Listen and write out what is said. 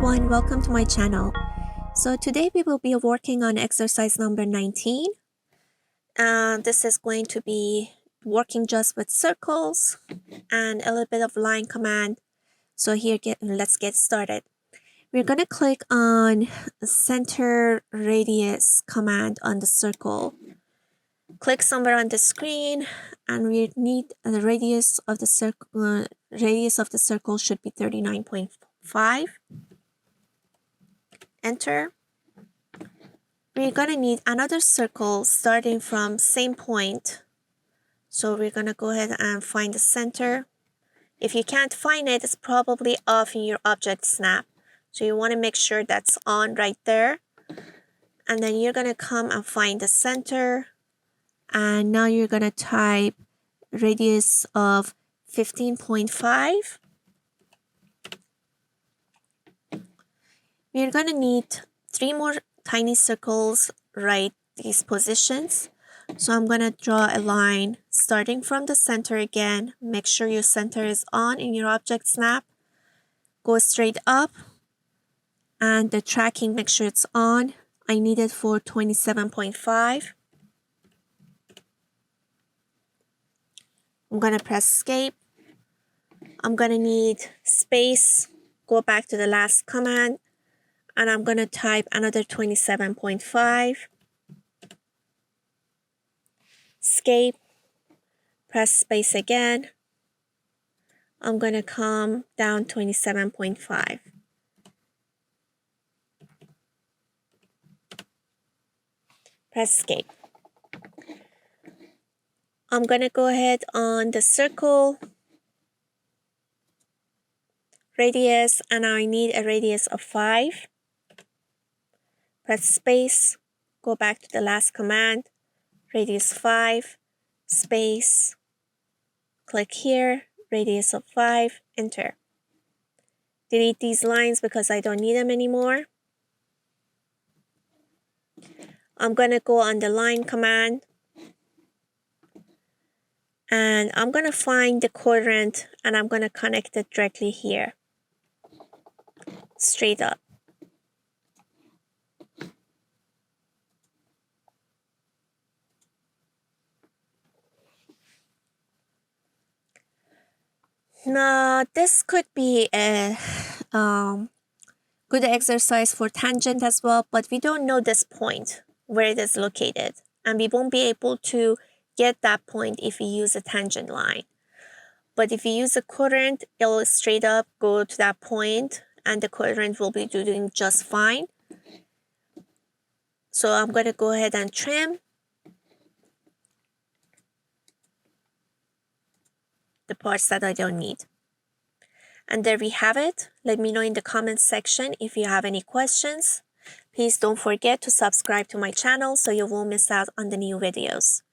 everyone, welcome to my channel. So today we will be working on exercise number 19. And this is going to be working just with circles and a little bit of line command. So let's get started. We're going to click on center radius command on the circle. Click somewhere on the screen and we need the radius of the circle should be 39.5. Enter. We're going to need another circle starting from same point. So we're going to go ahead and find the center. If you can't find it, it's probably off in your object snap. So you want to make sure that's on right there. And then you're going to come and find the center. And now you're going to type radius of 15.5. We're going to need 3 more tiny circles right these positions. So I'm going to draw a line starting from the center again. Make sure your center is on in your object snap. Go straight up. And the tracking, make sure it's on. I need it for 27.5. I'm going to press escape. I'm going to need space. Go back to the last command. And I'm going to type another 27.5. Escape. Press space again. I'm going to come down 27.5. Press escape. I'm going to go ahead on the circle radius, and I need a radius of 5. Press space, go back to the last command, radius 5, space, click here, radius of 5, enter. Delete these lines because I don't need them anymore. I'm going to go on the line command. And I'm going to find the quadrant and I'm going to connect it directly here. Straight up. Now, this could be a good exercise for tangent as well, but we don't know this point, where it is located. And we won't be able to get that point if we use a tangent line. But if you use a quadrant, it'll straight up go to that point and the quadrant will be doing just fine. So I'm going to go ahead and trim the parts that I don't need. And there we have it. Let me know in the comments section if you have any questions. Please don't forget to subscribe to my channel so you won't miss out on the new videos.